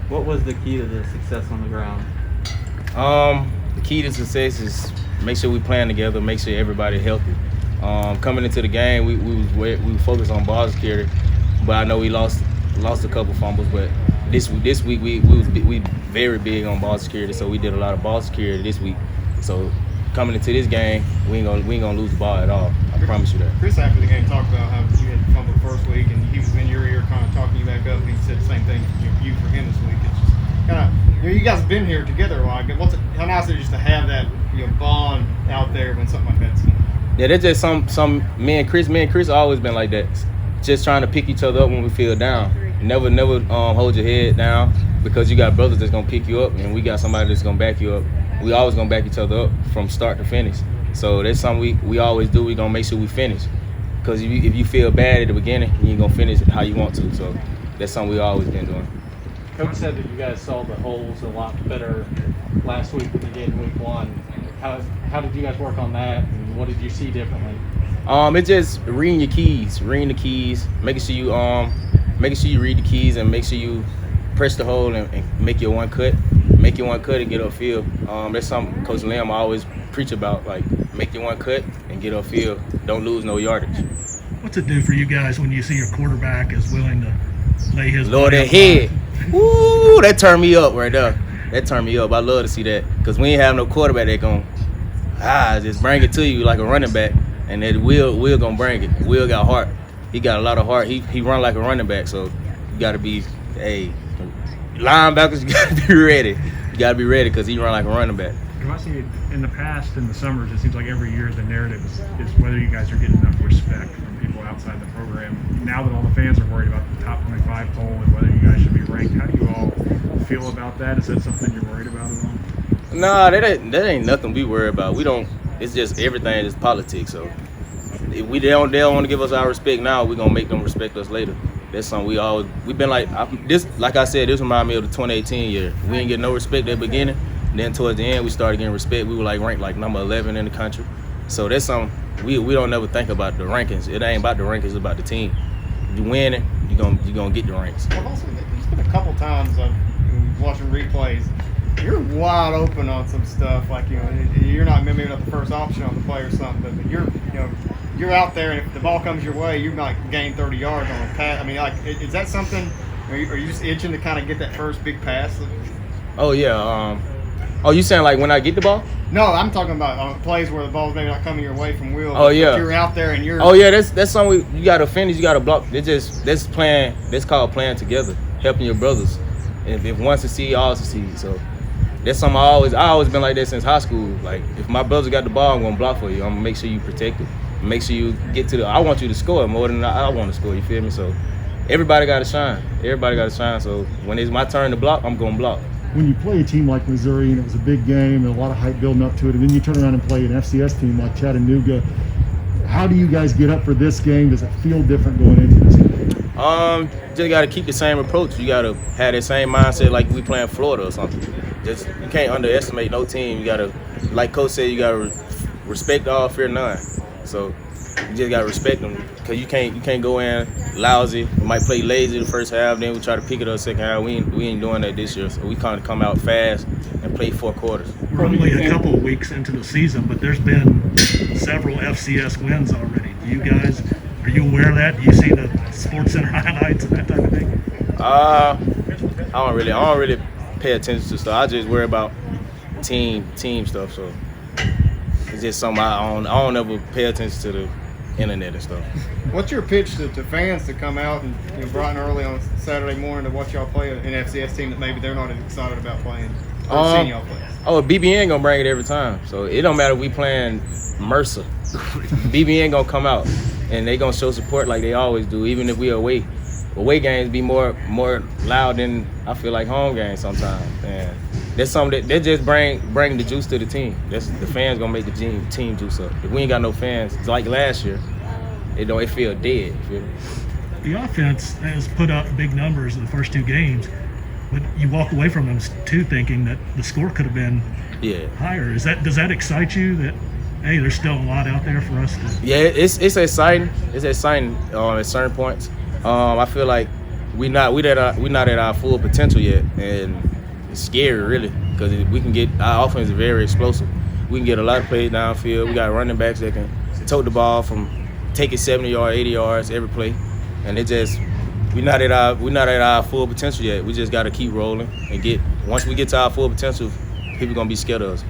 What was the key to the success on the ground? The key to success is make sure we playing together, make sure everybody healthy. Coming into the game, we were focused on ball security, but I know we lost a couple fumbles. But this week we very big on ball security, so we did a lot of ball security this week. So coming into this game, we ain't gonna lose the ball at all. I promise you that. Chris after the game talked about how you had fumbled first week, and he was in your ear kind of talking you back up, and he said the same thing you for him this week. It's just kind of you guys have been here together a while. How nice is it just to have that bond out there when something like that's going on? Yeah, that's just some me and Chris always been like that. Just trying to pick each other up when we feel down. Never hold your head down because you got brothers that's gonna pick you up, and we got somebody that's gonna back you up. We always gonna back each other up from start to finish. So that's something we always do. We gonna make sure we finish. Because if you feel bad at the beginning, you ain't gonna finish how you want to. So that's something we always been doing. Coach said that you guys saw the holes a lot better last week than you did in week one. How did you guys work on that, and what did you see differently? It's just reading the keys, making sure you read the keys and make sure you press the hole and make your one cut and get upfield. That's something Coach Lim always preach about, like make your one cut and get upfield. Don't lose no yardage. What's it do for you guys when you see your quarterback is willing to lay his Lord, that head. Woo, that turned me up right there. That turned me up. I love to see that because we ain't have no quarterback that gon' just bring it to you like a running back, and that Will gonna bring it. Will got heart. He got a lot of heart. He run like a running back, so you gotta be, linebackers, you gotta be ready. You gotta be ready because he run like a running back. Kavosiey, in the past, in the summers, it seems like every year the narrative is whether you guys are getting enough respect from people outside the program. Now that all the fans are worried about the top 25 poll and whether you guys should be ranked, how do you all feel about that? Is that something you're worried about at all? Nah, that ain't nothing we worry about. We don't. It's just everything is politics. So if they don't want to give us our respect now, we're gonna make them respect us later. That's something we've been like this. Like I said, this remind me of the 2018 year. We didn't get no respect at the beginning. Then towards the end, we started getting respect. We were ranked like number 11 in the country. So that's something we don't never think about the rankings. It ain't about the rankings, it's about the team. You win it, you gonna get the ranks. Well, also, there's been a couple times I've watching replays. You're wide open on some stuff, like you're not maybe not the first option on the play or something, but you're out there, and if the ball comes your way, you might gain 30 yards on a pass. I mean, is that something? Are you just itching to kind of get that first big pass? Oh yeah. You saying like when I get the ball? No, I'm talking about plays where the ball's maybe not coming your way from Will. Oh yeah. You're out there and you're. Oh yeah, that's something you gotta finish. You gotta block. That's playing. That's called playing together, helping your brothers. And if one succeed, all succeed. So that's something I always been like that since high school. Like if my brothers got the ball, I'm gonna block for you. I'm gonna make sure you protect it. Make sure you get to I want you to score more than I want to score. You feel me? So everybody gotta shine. So when it's my turn to block, I'm gonna block. When you play a team like Missouri and it was a big game and a lot of hype building up to it, and then you turn around and play an FCS team like Chattanooga, how do you guys get up for this game? Does it feel different going into this game? Just got to keep the same approach. You got to have that same mindset like we playing Florida or something. You can't underestimate no team. You got to, like Coach said, you got to respect all, fear none. So you just got to respect them because you can't go in lousy. We might play lazy the first half, then we try to pick it up second half. We ain't doing that this year. So we kind of come out fast and play 4 quarters. We're only a couple of weeks into the season, but there's been several FCS wins already. Are you aware of that? Do you see the Sports Center highlights and that type of thing? I don't really pay attention to stuff. I just worry about team stuff. So it's just something I don't ever pay attention to the internet and stuff. What's your pitch to fans to come out and bright and early on Saturday morning to watch y'all play an FCS team that maybe they're not as excited about playing or seeing y'all play? BBN gonna bring it every time. So it don't matter if we playing Mercer. BBN gonna come out and they gonna show support like they always do, even if we away. Away games be more loud than I feel like home games sometimes. And that's something that just bring the juice to the team. That's the fans gonna make the team juice up. If we ain't got no fans, it's like last year, it feel dead. You feel me? The offense has put up big numbers in the first 2 games, but you walk away from them too thinking that the score could have been higher. Does that excite you that hey, there's still a lot out there for us to? Yeah, it's exciting. It's exciting at certain points. I feel like we not at our full potential yet, and it's scary really because we can get our offense is very explosive. We can get a lot of plays downfield. We got running backs that can tote the ball from take it 70 yards, 80 yards every play, and we're not at our full potential yet. We just got to keep rolling and once we get to our full potential, people gonna be scared of us.